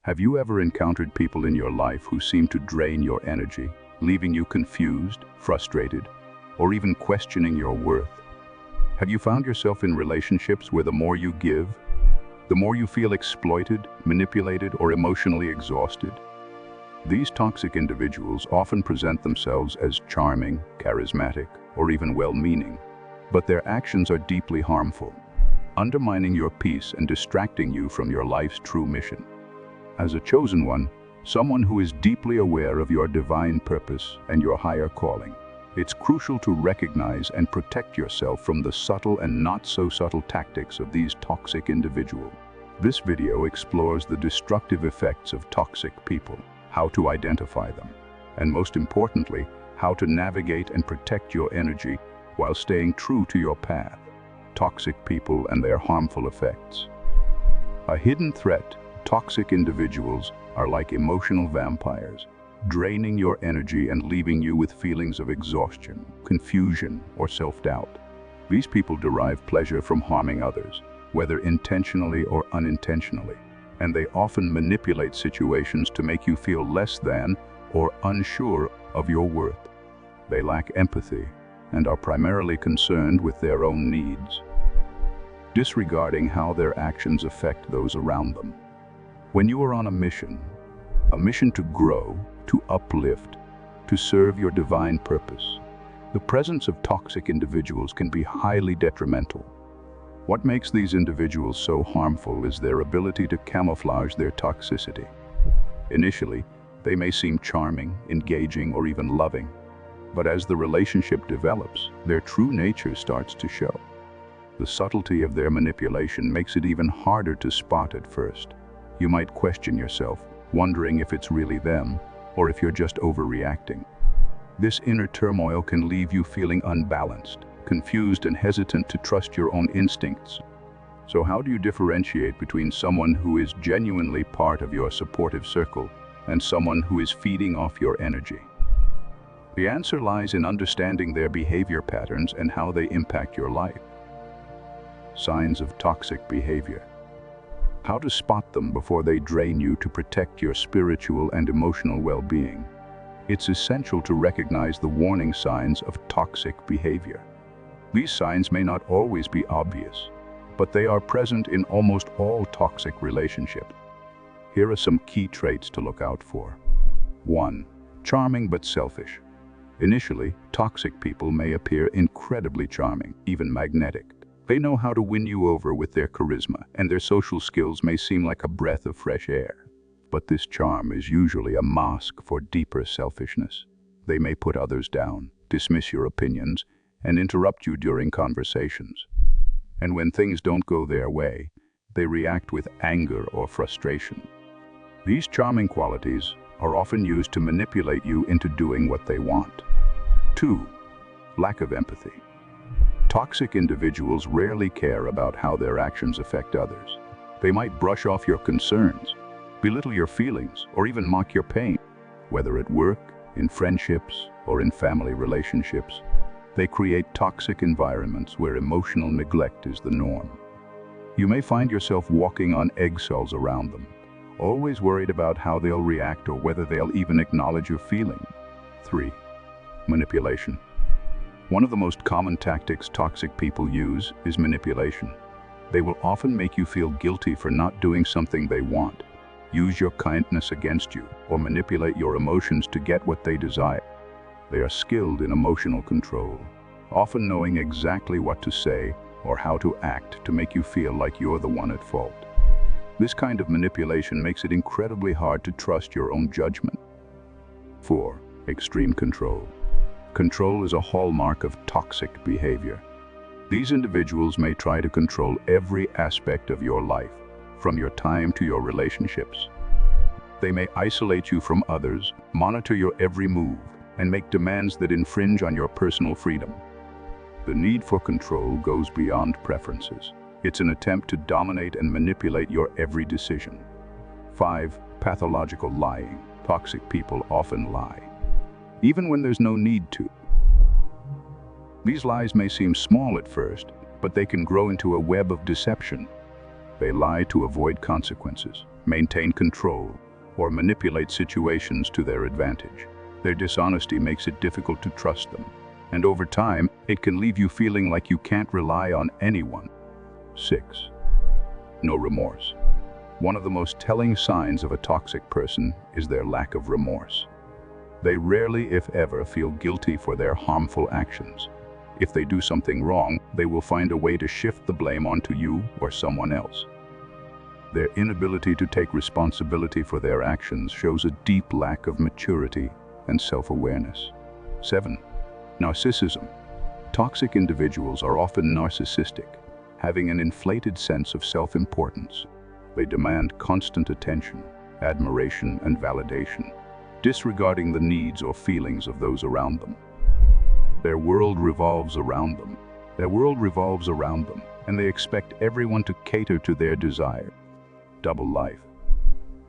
Have you ever encountered people in your life who seem to drain your energy, leaving you confused, frustrated, or even questioning your worth? Have you found yourself in relationships where the more you give, the more you feel exploited, manipulated, or emotionally exhausted? These toxic individuals often present themselves as charming, charismatic, or even well-meaning, but their actions are deeply harmful, undermining your peace and distracting you from your life's true mission. As a chosen one, someone who is deeply aware of your divine purpose and your higher calling, it's crucial to recognize and protect yourself from the subtle and not-so-subtle tactics of these toxic individuals. This video explores the destructive effects of toxic people, how to identify them, and most importantly, how to navigate and protect your energy while staying true to your path. Toxic people and their harmful effects. A hidden threat. Toxic individuals are like emotional vampires, draining your energy and leaving you with feelings of exhaustion, confusion, or self-doubt. These people derive pleasure from harming others, whether intentionally or unintentionally, and they often manipulate situations to make you feel less than or unsure of your worth. They lack empathy and are primarily concerned with their own needs, disregarding how their actions affect those around them. When you are on a mission to grow, to uplift, to serve your divine purpose, the presence of toxic individuals can be highly detrimental. What makes these individuals so harmful is their ability to camouflage their toxicity. Initially, they may seem charming, engaging, or even loving, but as the relationship develops, their true nature starts to show. The subtlety of their manipulation makes it even harder to spot at first. You might question yourself, wondering if it's really them, or if you're just overreacting. This inner turmoil can leave you feeling unbalanced, confused, and hesitant to trust your own instincts. So how do you differentiate between someone who is genuinely part of your supportive circle and someone who is feeding off your energy? The answer lies in understanding their behavior patterns and how they impact your life. Signs of toxic behavior. How to spot them before they drain you to protect your spiritual and emotional well-being. It's essential to recognize the warning signs of toxic behavior. These signs may not always be obvious, but they are present in almost all toxic relationships. Here are some key traits to look out for. 1. Charming but selfish. Initially, toxic people may appear incredibly charming, even magnetic. They know how to win you over with their charisma, and their social skills may seem like a breath of fresh air. But this charm is usually a mask for deeper selfishness. They may put others down, dismiss your opinions, and interrupt you during conversations. And when things don't go their way, they react with anger or frustration. These charming qualities are often used to manipulate you into doing what they want. 2. Lack of empathy. Toxic individuals rarely care about how their actions affect others. They might brush off your concerns, belittle your feelings, or even mock your pain. Whether at work, in friendships, or in family relationships, they create toxic environments where emotional neglect is the norm. You may find yourself walking on eggshells around them, always worried about how they'll react or whether they'll even acknowledge your feeling. 3. Manipulation. One of the most common tactics toxic people use is manipulation. They will often make you feel guilty for not doing something they want, use your kindness against you, or manipulate your emotions to get what they desire. They are skilled in emotional control, often knowing exactly what to say or how to act to make you feel like you're the one at fault. This kind of manipulation makes it incredibly hard to trust your own judgment. 4. Extreme control. Control is a hallmark of toxic behavior. These individuals may try to control every aspect of your life, from your time to your relationships. They may isolate you from others, monitor your every move, and make demands that infringe on your personal freedom. The need for control goes beyond preferences. It's an attempt to dominate and manipulate your every decision. 5. Pathological lying. Toxic people often lie, even when there's no need to. These lies may seem small at first, but they can grow into a web of deception. They lie to avoid consequences, maintain control, or manipulate situations to their advantage. Their dishonesty makes it difficult to trust them, and over time, it can leave you feeling like you can't rely on anyone. 6. No remorse. One of the most telling signs of a toxic person is their lack of remorse. They rarely, if ever, feel guilty for their harmful actions. If they do something wrong, they will find a way to shift the blame onto you or someone else. Their inability to take responsibility for their actions shows a deep lack of maturity and self-awareness. 7. Narcissism. Toxic individuals are often narcissistic, having an inflated sense of self-importance. They demand constant attention, admiration, and validation, disregarding the needs or feelings of those around them. Their world revolves around them. And they expect everyone to cater to their desire. Double life.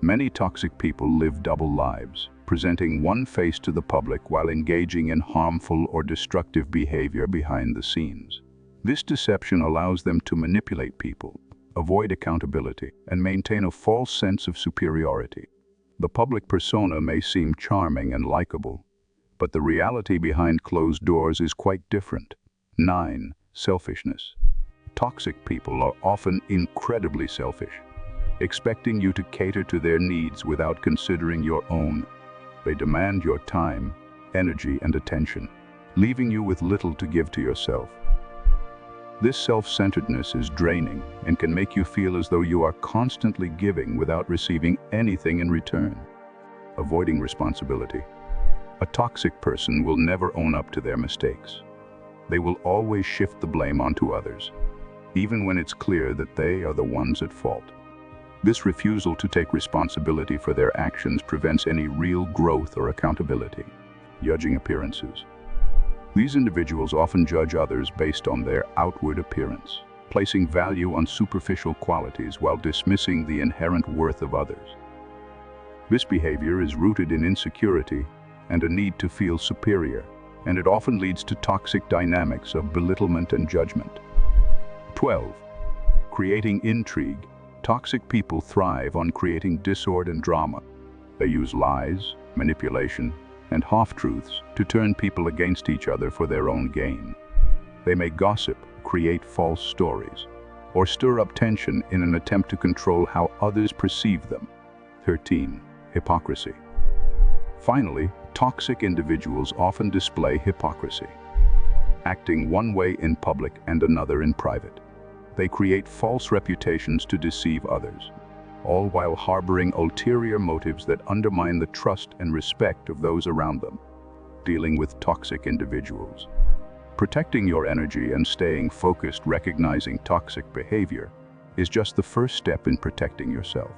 Many toxic people live double lives, presenting one face to the public while engaging in harmful or destructive behavior behind the scenes. This deception allows them to manipulate people, avoid accountability, and maintain a false sense of superiority. The public persona may seem charming and likable, but the reality behind closed doors is quite different. 9. Selfishness. Toxic people are often incredibly selfish, expecting you to cater to their needs without considering your own. They demand your time, energy, and attention, leaving you with little to give to yourself. This self-centeredness is draining and can make you feel as though you are constantly giving without receiving anything in return. Avoiding responsibility. A toxic person will never own up to their mistakes. They will always shift the blame onto others, even when it's clear that they are the ones at fault. This refusal to take responsibility for their actions prevents any real growth or accountability. Judging appearances. These individuals often judge others based on their outward appearance, placing value on superficial qualities while dismissing the inherent worth of others. This behavior is rooted in insecurity and a need to feel superior, and it often leads to toxic dynamics of belittlement and judgment. 12. Creating intrigue. Toxic people thrive on creating discord and drama. They use lies, manipulation, and half-truths to turn people against each other for their own gain. They may gossip, create false stories, or stir up tension in an attempt to control how others perceive them. 13. Hypocrisy. Finally, toxic individuals often display hypocrisy, acting one way in public and another in private. They create false reputations to deceive others, all while harboring ulterior motives that undermine the trust and respect of those around them. Dealing with toxic individuals. Protecting your energy and staying focused, recognizing toxic behavior, is just the first step in protecting yourself.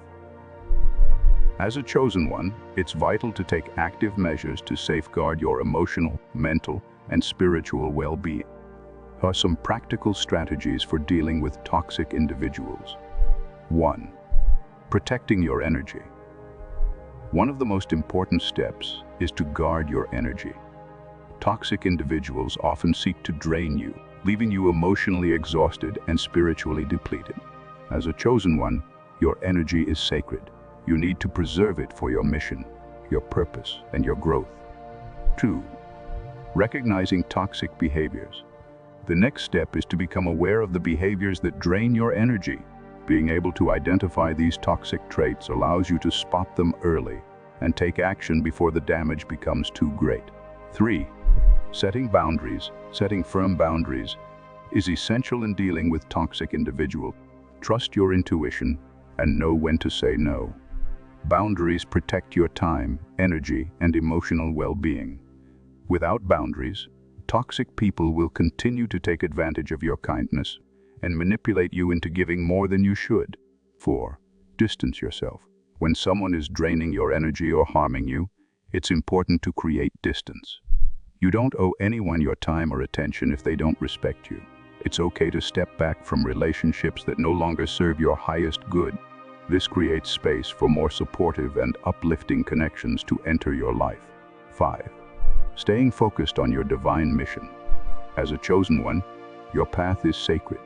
As a chosen one, it's vital to take active measures to safeguard your emotional, mental, and spiritual well-being. Here are some practical strategies for dealing with toxic individuals. 1. Protecting your energy. One of the most important steps is to guard your energy. Toxic individuals often seek to drain you, leaving you emotionally exhausted and spiritually depleted. As a chosen one, your energy is sacred. You need to preserve it for your mission, your purpose, and your growth. 2. Recognizing toxic behaviors. The next step is to become aware of the behaviors that drain your energy. Being able to identify these toxic traits allows you to spot them early and take action before the damage becomes too great. 3. Setting boundaries. Setting firm boundaries is essential in dealing with toxic individuals. Trust your intuition and know when to say no. Boundaries protect your time, energy, and emotional well-being. Without boundaries, toxic people will continue to take advantage of your kindness and manipulate you into giving more than you should. 4. Distance yourself. When someone is draining your energy or harming you, it's important to create distance. You don't owe anyone your time or attention if they don't respect you. It's okay to step back from relationships that no longer serve your highest good. This creates space for more supportive and uplifting connections to enter your life. 5. Staying focused on your divine mission. As a chosen one, your path is sacred.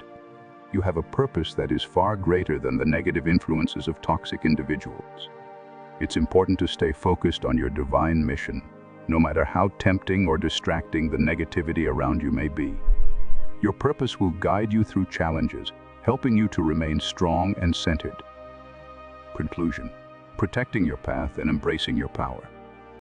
You have a purpose that is far greater than the negative influences of toxic individuals. It's important to stay focused on your divine mission, no matter how tempting or distracting the negativity around you may be. Your purpose will guide you through challenges, helping you to remain strong and centered. Conclusion: protecting your path and embracing your power.